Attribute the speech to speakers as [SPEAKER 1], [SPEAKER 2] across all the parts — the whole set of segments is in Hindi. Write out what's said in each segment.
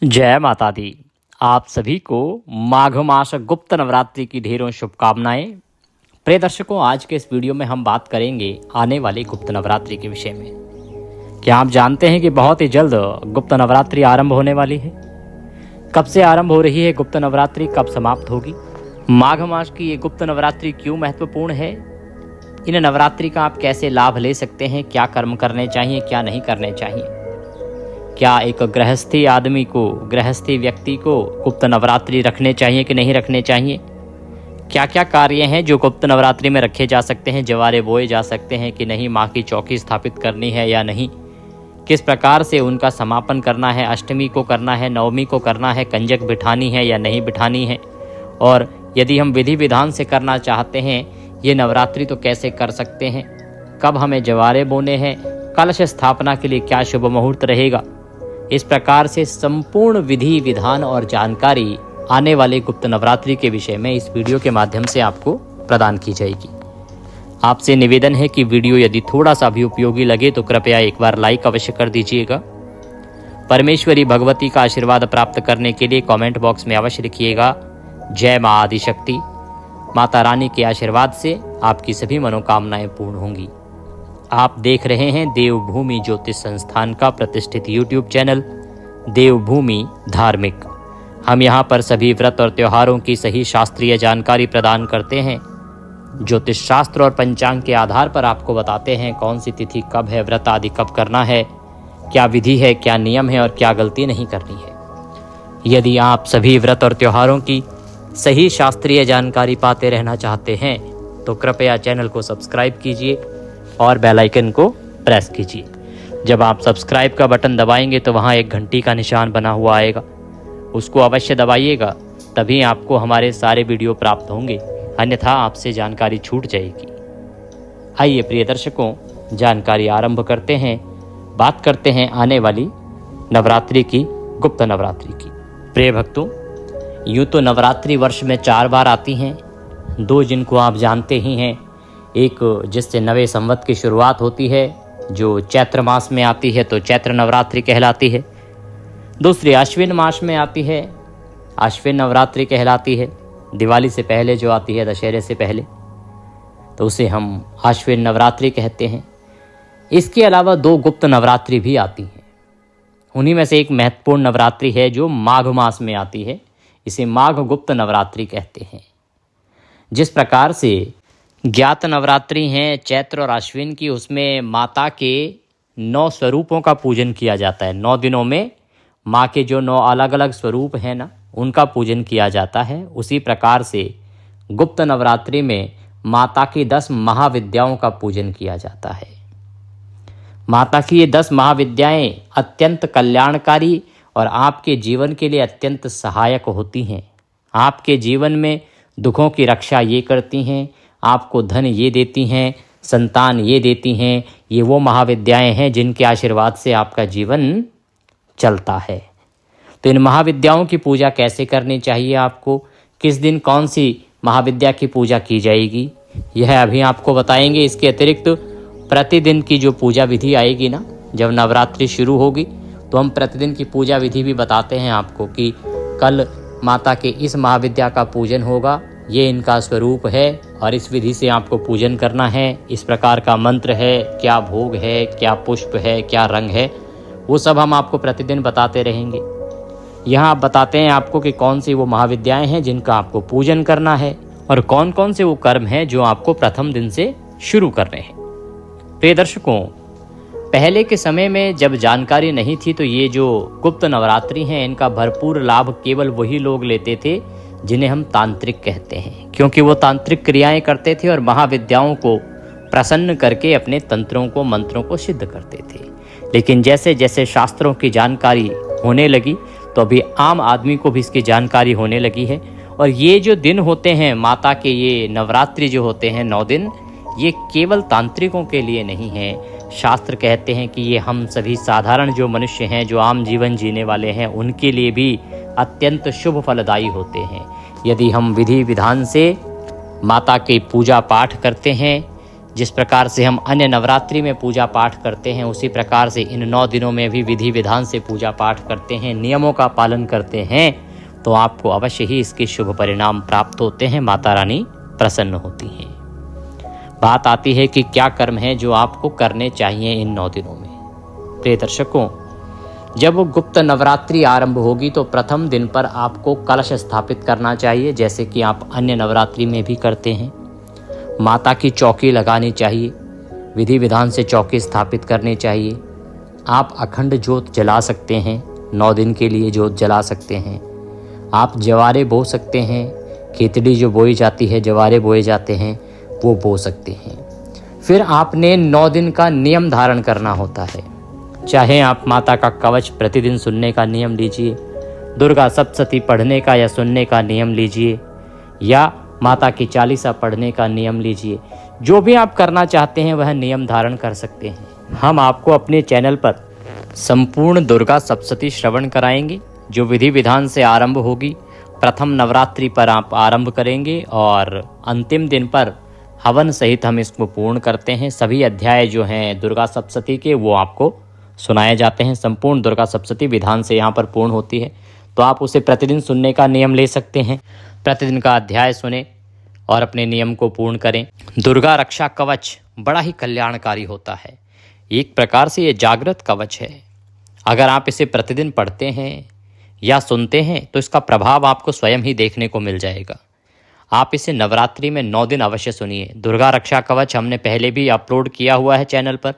[SPEAKER 1] जय माता दी। आप सभी को माघ मास गुप्त नवरात्रि की ढेरों शुभकामनाएं। प्रिय दर्शकों, आज के इस वीडियो में हम बात करेंगे आने वाली गुप्त नवरात्रि के विषय में। क्या आप जानते हैं कि बहुत ही जल्द गुप्त नवरात्रि आरंभ होने वाली है? कब से आरंभ हो रही है गुप्त नवरात्रि, कब समाप्त होगी? माघ मास की ये गुप्त नवरात्रि क्यों महत्वपूर्ण है? इन नवरात्रि का आप कैसे लाभ ले सकते हैं? क्या कर्म करने चाहिए, क्या नहीं करने चाहिए? क्या एक गृहस्थी व्यक्ति को गुप्त नवरात्रि रखने चाहिए कि नहीं रखने चाहिए? क्या क्या कार्य हैं जो गुप्त नवरात्रि में रखे जा सकते हैं? जवारे बोए जा सकते हैं कि नहीं? माँ की चौकी स्थापित करनी है या नहीं? किस प्रकार से उनका समापन करना है? अष्टमी को करना है, नवमी को करना है, कंजक बिठानी है या नहीं बिठानी है? और यदि हम विधि विधान से करना चाहते हैं ये नवरात्रि तो कैसे कर सकते हैं? कब हमें जवारे बोने हैं? कलश स्थापना के लिए क्या शुभ मुहूर्त रहेगा? इस प्रकार से संपूर्ण विधि विधान और जानकारी आने वाले गुप्त नवरात्रि के विषय में इस वीडियो के माध्यम से आपको प्रदान की जाएगी। आपसे निवेदन है कि वीडियो यदि थोड़ा सा भी उपयोगी लगे तो कृपया एक बार लाइक अवश्य कर दीजिएगा। परमेश्वरी भगवती का आशीर्वाद प्राप्त करने के लिए कमेंट बॉक्स में अवश्य लिखिएगा जय माँ आदिशक्ति। माता रानी के आशीर्वाद से आपकी सभी मनोकामनाएं पूर्ण होंगी। आप देख रहे हैं देवभूमि ज्योतिष संस्थान का प्रतिष्ठित यूट्यूब चैनल देवभूमि धार्मिक। हम यहाँ पर सभी व्रत और त्योहारों की सही शास्त्रीय जानकारी प्रदान करते हैं। ज्योतिष शास्त्र और पंचांग के आधार पर आपको बताते हैं कौन सी तिथि कब है, व्रत आदि कब करना है, क्या विधि है, क्या नियम है और क्या गलती नहीं करनी है। यदि आप सभी व्रत और त्योहारों की सही शास्त्रीय जानकारी पाते रहना चाहते हैं तो कृपया चैनल को सब्सक्राइब कीजिए और बेल आइकन को प्रेस कीजिए। जब आप सब्सक्राइब का बटन दबाएंगे तो वहाँ एक घंटी का निशान बना हुआ आएगा, उसको अवश्य दबाइएगा, तभी आपको हमारे सारे वीडियो प्राप्त होंगे, अन्यथा आपसे जानकारी छूट जाएगी। आइए प्रिय दर्शकों, जानकारी आरंभ करते हैं। बात करते हैं आने वाली नवरात्रि की, गुप्त नवरात्रि की। प्रिय भक्तों, यूँ तो नवरात्रि वर्ष में 4 बार आती हैं। 2 जिनको आप जानते ही हैं, एक जिससे नवे संवत की शुरुआत होती है जो चैत्र मास में आती है तो चैत्र नवरात्रि कहलाती है। दूसरी अश्विन मास में आती है, अश्विन नवरात्रि कहलाती है। दिवाली से पहले जो आती है, दशहरे से पहले, तो उसे हम अश्विन नवरात्रि कहते हैं। इसके अलावा 2 गुप्त नवरात्रि भी आती हैं। उन्हीं में से एक महत्वपूर्ण नवरात्रि है जो माघ मास में आती है, इसे माघ गुप्त नवरात्रि कहते हैं। जिस प्रकार से ज्ञात नवरात्रि हैं चैत्र और अश्विन की, उसमें माता के 9 स्वरूपों का पूजन किया जाता है। 9 दिनों में माँ के जो 9 अलग अलग स्वरूप हैं ना, उनका पूजन किया जाता है। उसी प्रकार से गुप्त नवरात्रि में माता की 10 महाविद्याओं का पूजन किया जाता है। माता की ये 10 महाविद्याएं अत्यंत कल्याणकारी और आपके जीवन के लिए अत्यंत सहायक होती हैं। आपके जीवन में दुखों की रक्षा ये करती हैं, आपको धन ये देती हैं, संतान ये देती हैं। ये वो महाविद्याएं हैं जिनके आशीर्वाद से आपका जीवन चलता है। तो इन महाविद्याओं की पूजा कैसे करनी चाहिए, आपको किस दिन कौन सी महाविद्या की पूजा की जाएगी, यह अभी आपको बताएंगे। इसके अतिरिक्त प्रतिदिन की जो पूजा विधि आएगी ना, जब नवरात्रि शुरू होगी तो हम प्रतिदिन की पूजा विधि भी बताते हैं आपको कि कल माता के इस महाविद्या का पूजन होगा, ये इनका स्वरूप है और इस विधि से आपको पूजन करना है। इस प्रकार का मंत्र है, क्या भोग है, क्या पुष्प है, क्या रंग है, वो सब हम आपको प्रतिदिन बताते रहेंगे। यहाँ आप बताते हैं आपको कि कौन सी वो महाविद्याएं हैं जिनका आपको पूजन करना है और कौन कौन से वो कर्म हैं जो आपको प्रथम दिन से शुरू करने हैं। प्रिय दर्शकों, पहले के समय में जब जानकारी नहीं थी तो ये जो गुप्त नवरात्रि हैं इनका भरपूर लाभ केवल वही लोग लेते थे जिन्हें हम तांत्रिक कहते हैं, क्योंकि वो तांत्रिक क्रियाएं करते थे और महाविद्याओं को प्रसन्न करके अपने तंत्रों को, मंत्रों को सिद्ध करते थे। लेकिन जैसे जैसे शास्त्रों की जानकारी होने लगी तो अभी आम आदमी को भी इसकी जानकारी होने लगी है। और ये जो दिन होते हैं माता के, ये नवरात्रि जो होते हैं 9 दिन, ये केवल तांत्रिकों के लिए नहीं है। शास्त्र कहते हैं कि ये हम सभी साधारण जो मनुष्य हैं, जो आम जीवन जीने वाले हैं, उनके लिए भी अत्यंत शुभ फलदायी होते हैं। यदि हम विधि विधान से माता की पूजा पाठ करते हैं, जिस प्रकार से हम अन्य नवरात्रि में पूजा पाठ करते हैं, उसी प्रकार से इन 9 दिनों में भी विधि विधान से पूजा पाठ करते हैं, नियमों का पालन करते हैं, तो आपको अवश्य ही इसके शुभ परिणाम प्राप्त होते हैं। माता रानी प्रसन्न होती हैं। बात आती है कि क्या कर्म है जो आपको करने चाहिए इन 9 दिनों में। प्रिय दर्शकों, जब गुप्त नवरात्रि आरंभ होगी तो प्रथम दिन पर आपको कलश स्थापित करना चाहिए, जैसे कि आप अन्य नवरात्रि में भी करते हैं। माता की चौकी लगानी चाहिए, विधि विधान से चौकी स्थापित करनी चाहिए। आप अखंड ज्योत जला सकते हैं, 9 दिन के लिए ज्योत जला सकते हैं। आप जवारे बो सकते हैं, खेतड़ी जो बोई जाती है, जवारे बोए जाते हैं, वो बो सकते हैं। फिर आपने 9 दिन का नियम धारण करना होता है। चाहे आप माता का कवच प्रतिदिन सुनने का नियम लीजिए, दुर्गा सप्तशती पढ़ने का या सुनने का नियम लीजिए, या माता की चालीसा पढ़ने का नियम लीजिए। जो भी आप करना चाहते हैं वह नियम धारण कर सकते हैं। हम आपको अपने चैनल पर संपूर्ण दुर्गा सप्तशती श्रवण कराएंगे, जो विधि विधान से आरंभ होगी। प्रथम नवरात्रि पर आप आरंभ करेंगे और अंतिम दिन पर हवन सहित हम इसको पूर्ण करते हैं। सभी अध्याय जो हैं दुर्गा सप्तशती के, वो आपको सुनाए जाते हैं। संपूर्ण दुर्गा सप्तशती विधान से यहाँ पर पूर्ण होती है, तो आप उसे प्रतिदिन सुनने का नियम ले सकते हैं। प्रतिदिन का अध्याय सुने और अपने नियम को पूर्ण करें। दुर्गा रक्षा कवच बड़ा ही कल्याणकारी होता है। एक प्रकार से ये जागृत कवच है। अगर आप इसे प्रतिदिन पढ़ते हैं या सुनते हैं तो इसका प्रभाव आपको स्वयं ही देखने को मिल जाएगा। आप इसे नवरात्रि में 9 दिन अवश्य सुनिए। दुर्गा रक्षा कवच हमने पहले भी अपलोड किया हुआ है चैनल पर।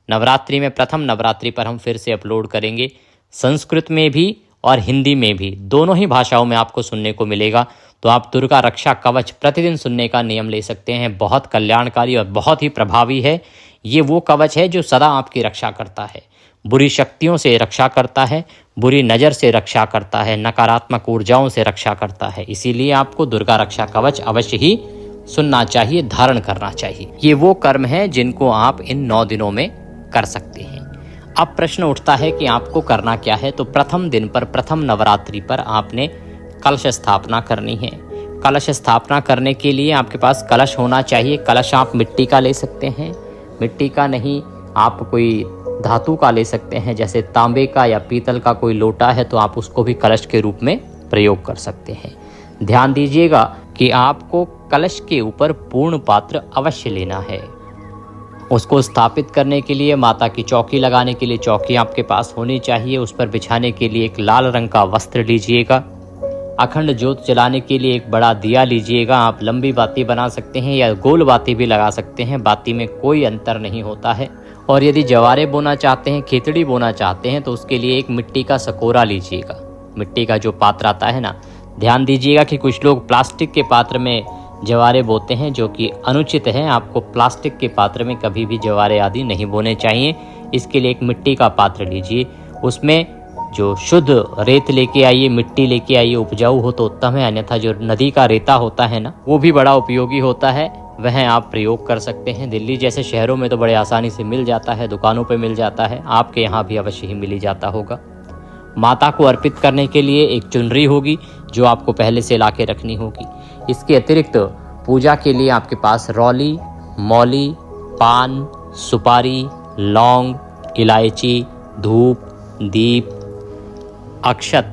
[SPEAKER 1] नवरात्रि में प्रथम नवरात्रि पर हम फिर से अपलोड करेंगे। संस्कृत में भी और हिंदी में भी, दोनों ही भाषाओं में आपको सुनने को मिलेगा। तो आप दुर्गा रक्षा कवच प्रतिदिन सुनने का नियम ले सकते हैं। बहुत कल्याणकारी और बहुत ही प्रभावी है। ये वो कवच है जो सदा आपकी रक्षा करता है, बुरी शक्तियों से रक्षा करता है, बुरी नज़र से रक्षा करता है, नकारात्मक ऊर्जाओं से रक्षा करता है। इसीलिए आपको दुर्गा रक्षा कवच अवश्य ही सुनना चाहिए, धारण करना चाहिए। ये वो कर्म है जिनको आप इन 9 दिनों में कर सकते हैं। अब प्रश्न उठता है कि आपको करना क्या है। तो प्रथम दिन पर, प्रथम नवरात्रि पर आपने कलश स्थापना करनी है। कलश स्थापना करने के लिए आपके पास कलश होना चाहिए। कलश आप मिट्टी का ले सकते हैं, मिट्टी का नहीं आप कोई धातु का ले सकते हैं, जैसे तांबे का या पीतल का कोई लोटा है तो आप उसको भी कलश के रूप में प्रयोग कर सकते हैं। ध्यान दीजिएगा कि आपको कलश के ऊपर पूर्ण पात्र अवश्य लेना है। उसको स्थापित करने के लिए, माता की चौकी लगाने के लिए चौकी आपके पास होनी चाहिए। उस पर बिछाने के लिए एक लाल रंग का वस्त्र लीजिएगा। अखंड ज्योत जलाने के लिए एक बड़ा दिया लीजिएगा। आप लंबी बाती बना सकते हैं या गोल बाती भी लगा सकते हैं, बाती में कोई अंतर नहीं होता है। और यदि जवारे बोना चाहते हैं, खेतड़ी बोना चाहते हैं, तो उसके लिए एक मिट्टी का सकोरा लीजिएगा। मिट्टी का जो पात्र आता है ना, ध्यान दीजिएगा कि कुछ लोग प्लास्टिक के पात्र में जवारे बोते हैं, जो कि अनुचित है। आपको प्लास्टिक के पात्र में कभी भी जवारे आदि नहीं बोने चाहिए। इसके लिए एक मिट्टी का पात्र लीजिए, उसमें जो शुद्ध रेत लेके आइए, मिट्टी लेके आइए। उपजाऊ हो तो उत्तम है, अन्यथा जो नदी का रेता होता है ना, वो भी बड़ा उपयोगी होता है, वह आप प्रयोग कर सकते हैं। दिल्ली जैसे शहरों में तो बड़े आसानी से मिल जाता है, दुकानों पे मिल जाता है, आपके यहाँ भी अवश्य ही मिल जाता होगा। माता को अर्पित करने के लिए एक चुनरी होगी जो आपको पहले से ला के रखनी होगी। इसके अतिरिक्त पूजा के लिए आपके पास रौली, मौली, पान, सुपारी, लौंग, इलायची, धूप, दीप, अक्षत,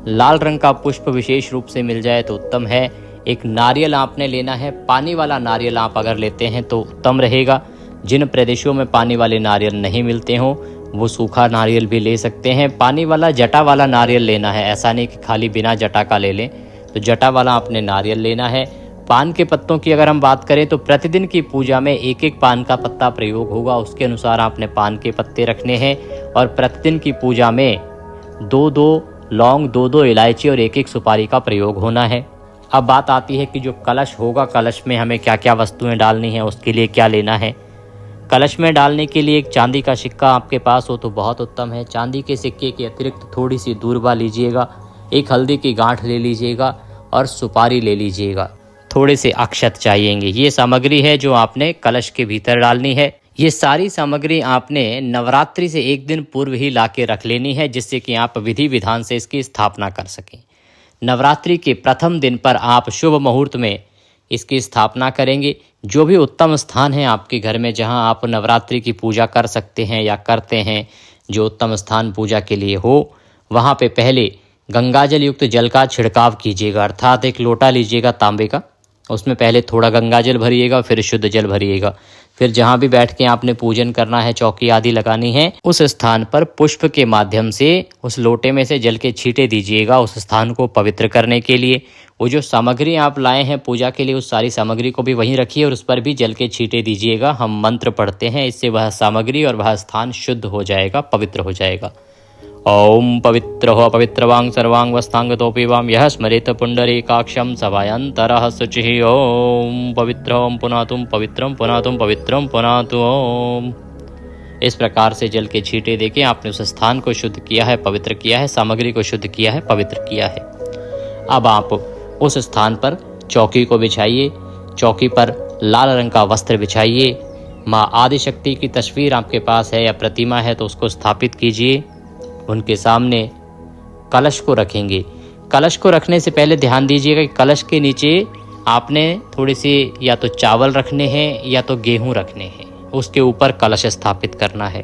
[SPEAKER 1] लाल रंग का पुष्प विशेष रूप से मिल जाए तो उत्तम है। एक नारियल आपने लेना है। पानी वाला नारियल आप अगर लेते हैं तो उत्तम रहेगा। जिन प्रदेशों में पानी वाले नारियल नहीं मिलते हों वो सूखा नारियल भी ले सकते हैं। पानी वाला जटा वाला नारियल लेना है, ऐसा नहीं कि खाली बिना जटा का ले लें। तो जटा वाला आपने नारियल लेना है। पान के पत्तों की अगर हम बात करें तो प्रतिदिन की पूजा में एक एक पान का पत्ता प्रयोग होगा, उसके अनुसार आपने पान के पत्ते रखने हैं। और प्रतिदिन की पूजा में 2-2 लौंग, 2-2 इलायची और एक एक सुपारी का प्रयोग होना है। अब बात आती है कि जो कलश होगा, कलश में हमें क्या क्या वस्तुएं डालनी है, उसके लिए क्या लेना है। कलश में डालने के लिए एक चांदी का सिक्का आपके पास हो तो बहुत उत्तम है। चांदी के सिक्के के अतिरिक्त थोड़ी सी दूर्वा लीजिएगा, एक हल्दी की गांठ ले लीजिएगा और सुपारी ले लीजिएगा। थोड़े से अक्षत चाहिएंगे। ये सामग्री है जो आपने कलश के भीतर डालनी है। ये सारी सामग्री आपने नवरात्रि से एक दिन पूर्व ही ला के रख लेनी है, जिससे कि आप विधि विधान से इसकी स्थापना कर सकें। नवरात्रि के प्रथम दिन पर आप शुभ मुहूर्त में इसकी स्थापना करेंगे। जो भी उत्तम स्थान है आपके घर में जहां आप नवरात्रि की पूजा कर सकते हैं या करते हैं, जो उत्तम स्थान पूजा के लिए हो, वहां पे पहले गंगाजल युक्त जल का छिड़काव कीजिएगा। अर्थात एक लोटा लीजिएगा तांबे का, उसमें पहले थोड़ा गंगाजल भरिएगा, फिर शुद्ध जल भरिएगा। फिर जहाँ भी बैठ के आपने पूजन करना है, चौकी आदि लगानी है, उस स्थान पर पुष्प के माध्यम से उस लोटे में से जल के छींटे दीजिएगा उस स्थान को पवित्र करने के लिए। वो जो सामग्री आप लाए हैं पूजा के लिए, उस सारी सामग्री को भी वहीं रखिए और उस पर भी जल के छींटे दीजिएगा। हम मंत्र पढ़ते हैं, इससे वह सामग्री और वह स्थान शुद्ध हो जाएगा, पवित्र हो जाएगा। ओम पवित्र हो पवित्रवांग सर्वांग वस्तांगतोपि वाम यह स्मरेत पुंडरीकाक्षं सभायंतरः शुचिः। ओम पवित्र ओम पुनातुम पवित्रम पुनातुम पवित्रम पुनातु ओम। इस प्रकार से जल के छींटे देके आपने उस स्थान को शुद्ध किया है, पवित्र किया है, सामग्री को शुद्ध किया है, पवित्र किया है। अब आप उस स्थान पर चौकी को बिछाइए। चौकी पर लाल रंग का वस्त्र बिछाइए। माँ आदिशक्ति की तस्वीर आपके पास है या प्रतिमा है तो उसको स्थापित कीजिए। उनके सामने कलश को रखेंगे। कलश को रखने से पहले ध्यान दीजिएगा कि कलश के नीचे आपने थोड़ी सी या तो चावल रखने हैं या तो गेहूं रखने हैं, उसके ऊपर कलश स्थापित करना है।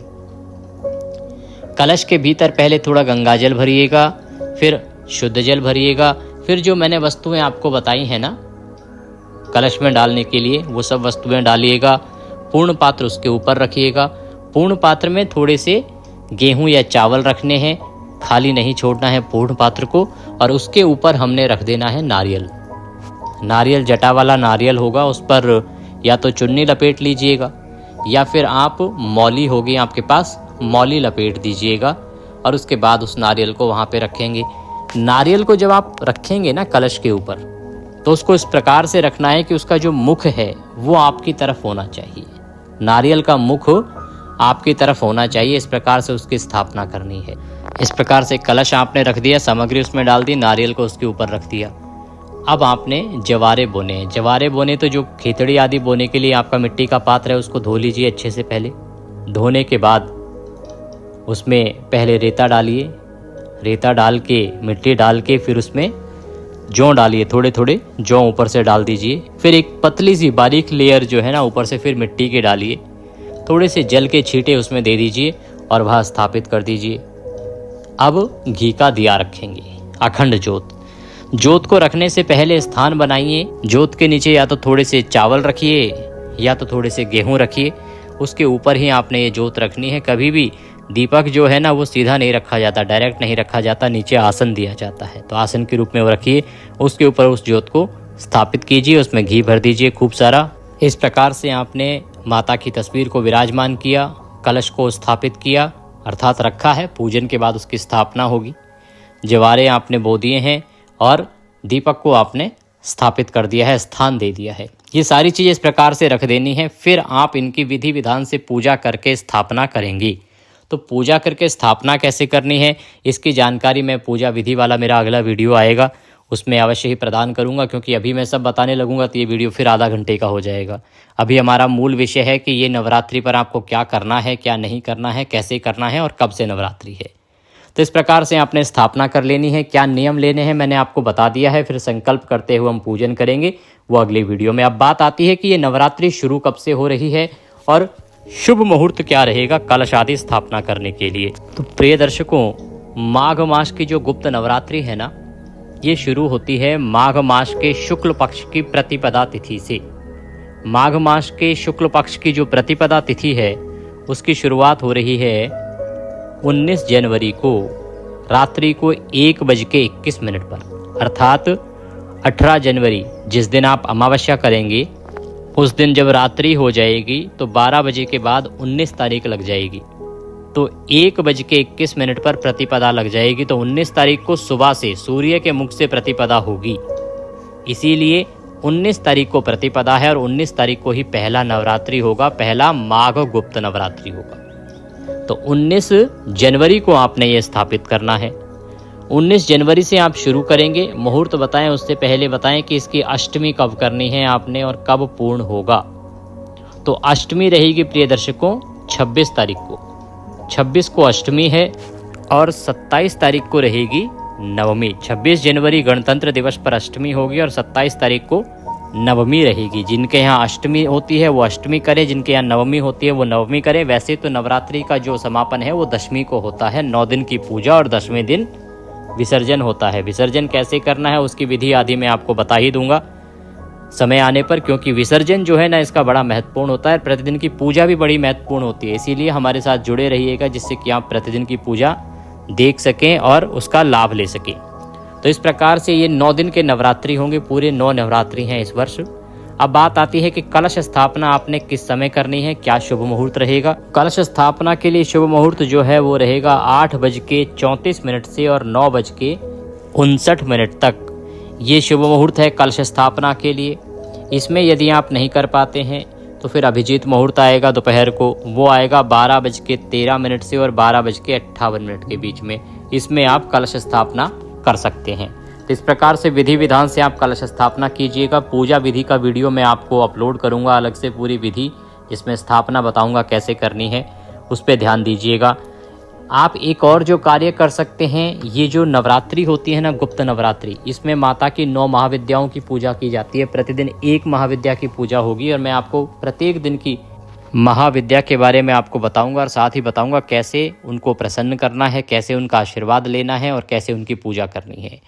[SPEAKER 1] कलश के भीतर पहले थोड़ा गंगाजल भरिएगा, फिर शुद्ध जल भरिएगा, फिर जो मैंने वस्तुएं आपको बताई हैं ना कलश में डालने के लिए, वो सब वस्तुएं डालिएगा। पूर्ण पात्र उसके ऊपर रखिएगा। पूर्ण पात्र में थोड़े से गेहूं या चावल रखने हैं, खाली नहीं छोड़ना है पूर्ण पात्र को। और उसके ऊपर हमने रख देना है नारियल। नारियल जटा वाला नारियल होगा, उस पर या तो चुन्नी लपेट लीजिएगा या फिर आप मौली होगी आपके पास, मौली लपेट दीजिएगा और उसके बाद उस नारियल को वहाँ पे रखेंगे। नारियल को जब आप रखेंगे ना कलश के ऊपर, तो उसको इस प्रकार से रखना है कि उसका जो मुख है वो आपकी तरफ होना चाहिए। नारियल का मुख आपकी तरफ होना चाहिए। इस प्रकार से उसकी स्थापना करनी है। इस प्रकार से कलश आपने रख दिया, सामग्री उसमें डाल दी, नारियल को उसके ऊपर रख दिया। अब आपने जवारे बोने हैं। जवारे बोने तो जो खेतड़ी आदि बोने के लिए आपका मिट्टी का पात्र है उसको धो लीजिए अच्छे से। पहले धोने के बाद उसमें पहले रेता डालिए। रेता डाल के, मिट्टी डाल के फिर उसमें जौ डालिए, थोड़े थोड़े जौ ऊपर से डाल दीजिए। फिर एक पतली सी बारीक लेयर जो है ना ऊपर से फिर मिट्टी के डालिए। थोड़े से जल के छींटे उसमें दे दीजिए और वह स्थापित कर दीजिए। अब घी का दिया रखेंगे, अखंड जोत। जोत को रखने से पहले स्थान बनाइए। जोत के नीचे या तो थोड़े से चावल रखिए या तो थोड़े से गेहूं रखिए, उसके ऊपर ही आपने ये जोत रखनी है। कभी भी दीपक जो है ना वो सीधा नहीं रखा जाता, डायरेक्ट नहीं रखा जाता, नीचे आसन दिया जाता है, तो आसन के रूप में वो रखिए। उसके ऊपर उस जोत को स्थापित कीजिए, उसमें घी भर दीजिए खूब सारा। इस प्रकार से आपने माता की तस्वीर को विराजमान किया, कलश को स्थापित किया अर्थात रखा है। पूजन के बाद उसकी स्थापना होगी। जवारे आपने बो दिए हैं और दीपक को आपने स्थापित कर दिया है, स्थान दे दिया है। ये सारी चीज़ें इस प्रकार से रख देनी है। फिर आप इनकी विधि विधान से पूजा करके स्थापना करेंगी। तो पूजा करके स्थापना कैसे करनी है इसकी जानकारी मैं पूजा विधि वाला मेरा अगला वीडियो आएगा उसमें अवश्य ही प्रदान करूंगा, क्योंकि अभी मैं सब बताने लगूंगा तो ये वीडियो फिर आधा घंटे का हो जाएगा। अभी हमारा मूल विषय है कि ये नवरात्रि पर आपको क्या करना है, क्या नहीं करना है, कैसे करना है और कब से नवरात्रि है। तो इस प्रकार से आपने स्थापना कर लेनी है। क्या नियम लेने हैं मैंने आपको बता दिया है। फिर संकल्प करते हुए हम पूजन करेंगे, वो अगली वीडियो में। अब बात आती है कि ये नवरात्रि शुरू कब से हो रही है और शुभ मुहूर्त क्या रहेगा कलश आदि स्थापना करने के लिए। तो प्रिय दर्शकों, माघ मास की जो गुप्त नवरात्रि है ना, ये शुरू होती है माघ मास के शुक्ल पक्ष की प्रतिपदा तिथि से। माघ मास के शुक्ल पक्ष की जो प्रतिपदा तिथि है उसकी शुरुआत हो रही है 19 जनवरी को रात्रि को 1:21 पर, अर्थात 18 जनवरी जिस दिन आप अमावस्या करेंगे उस दिन जब रात्रि हो जाएगी तो 12 बजे के बाद 19 तारीख लग जाएगी। तो 1:21 पर प्रतिपदा लग जाएगी। तो 19 तारीख को सुबह से सूर्य के मुख से प्रतिपदा होगी, इसीलिए 19 तारीख को प्रतिपदा है और 19 तारीख को ही पहला नवरात्रि होगा, पहला माघ गुप्त नवरात्रि होगा। तो 19 जनवरी को आपने ये स्थापित करना है। 19 जनवरी से आप शुरू करेंगे। मुहूर्त बताएं उससे पहले बताएं कि इसकी अष्टमी कब करनी है आपने और कब पूर्ण होगा। तो अष्टमी रहेगी प्रिय दर्शकों 26 तारीख को। 26 को अष्टमी है और 27 तारीख को रहेगी नवमी। 26 जनवरी गणतंत्र दिवस पर अष्टमी होगी और 27 तारीख को नवमी रहेगी। जिनके यहाँ अष्टमी होती है वो अष्टमी करें, जिनके यहाँ नवमी होती है वो नवमी करें। वैसे तो नवरात्रि का जो समापन है वो दशमी को होता है, 9 दिन की पूजा और 10वें दिन विसर्जन होता है। विसर्जन कैसे करना है उसकी विधि आदि मैं आपको बता ही दूंगा समय आने पर, क्योंकि विसर्जन जो है ना इसका बड़ा महत्वपूर्ण होता है। प्रतिदिन की पूजा भी बड़ी महत्वपूर्ण होती है, इसीलिए हमारे साथ जुड़े रहिएगा जिससे कि आप प्रतिदिन की पूजा देख सकें और उसका लाभ ले सकें। तो इस प्रकार से ये 9 दिन के नवरात्रि होंगे, पूरे 9 नवरात्रि हैं इस वर्ष। अब बात आती है कि कलश स्थापना आपने किस समय करनी है, क्या शुभ मुहूर्त रहेगा। कलश स्थापना के लिए शुभ मुहूर्त जो है वो रहेगा 8:34 से और 9:59 तक। ये शुभ मुहूर्त है कलश स्थापना के लिए। इसमें यदि आप नहीं कर पाते हैं तो फिर अभिजीत मुहूर्त आएगा दोपहर को, वो आएगा 12:13 से और 12:58 के बीच में। इसमें आप कलश स्थापना कर सकते हैं। तो इस प्रकार से विधि विधान से आप कलश स्थापना कीजिएगा। पूजा विधि का वीडियो मैं आपको अपलोड करूंगा अलग से, पूरी विधि जिसमें स्थापना बताऊंगा कैसे करनी है, उस पर ध्यान दीजिएगा। आप एक और जो कार्य कर सकते हैं, ये जो नवरात्रि होती है ना, गुप्त नवरात्रि, इसमें माता की 9 महाविद्याओं की पूजा की जाती है। प्रतिदिन एक महाविद्या की पूजा होगी और मैं आपको प्रत्येक दिन की महाविद्या के बारे में आपको बताऊंगा और साथ ही बताऊंगा कैसे उनको प्रसन्न करना है, कैसे उनका आशीर्वाद लेना है और कैसे उनकी पूजा करनी है।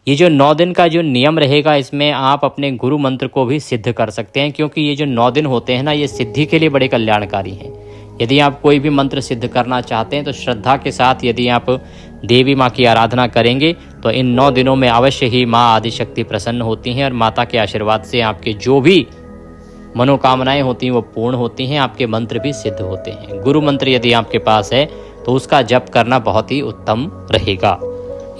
[SPEAKER 1] ये जो 9 दिन का जो नियम रहेगा, इसमें आप अपने गुरु मंत्र को भी सिद्ध कर सकते हैं, क्योंकि ये जो 9 दिन होते हैं ना, ये सिद्धि के लिए बड़े कल्याणकारी हैं। यदि आप कोई भी मंत्र सिद्ध करना चाहते हैं तो श्रद्धा के साथ यदि आप देवी माँ की आराधना करेंगे तो इन 9 दिनों में अवश्य ही माँ आदिशक्ति प्रसन्न होती हैं और माता के आशीर्वाद से आपके जो भी मनोकामनाएं होती हैं वो पूर्ण होती हैं, आपके मंत्र भी सिद्ध होते हैं। गुरु मंत्र यदि आपके पास है तो उसका जप करना बहुत ही उत्तम रहेगा।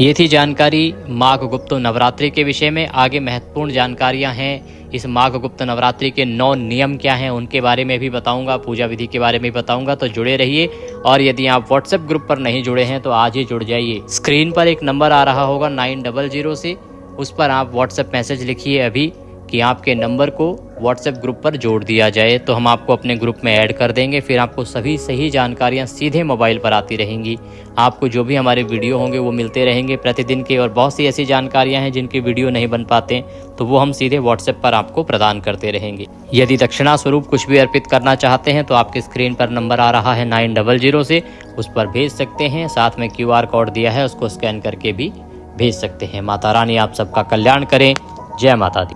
[SPEAKER 1] ये थी जानकारी माघ गुप्त नवरात्रि के विषय में। आगे महत्वपूर्ण जानकारियां हैं, इस माघ गुप्त नवरात्रि के 9 नियम क्या हैं उनके बारे में भी बताऊंगा, पूजा विधि के बारे में बताऊंगा, तो जुड़े रहिए। और यदि आप व्हाट्सएप ग्रुप पर नहीं जुड़े हैं तो आज ही जुड़ जाइए। स्क्रीन पर एक नंबर आ रहा होगा 900 से, उस पर आप व्हाट्सएप मैसेज लिखिए अभी कि आपके नंबर को व्हाट्सएप ग्रुप पर जोड़ दिया जाए, तो हम आपको अपने ग्रुप में ऐड कर देंगे। फिर आपको सभी सही जानकारियां सीधे मोबाइल पर आती रहेंगी। आपको जो भी हमारे वीडियो होंगे वो मिलते रहेंगे प्रतिदिन के, और बहुत सी ऐसी जानकारियां हैं जिनके वीडियो नहीं बन पाते तो वो हम सीधे व्हाट्सएप पर आपको प्रदान करते रहेंगे। यदि दक्षिणा स्वरूप कुछ भी अर्पित करना चाहते हैं तो आपके स्क्रीन पर नंबर आ रहा है 900 से, उस पर भेज सकते हैं। साथ में QR कोड दिया है, उसको स्कैन करके भी भेज सकते हैं। माता रानी आप सबका कल्याण करें। जय माता दी।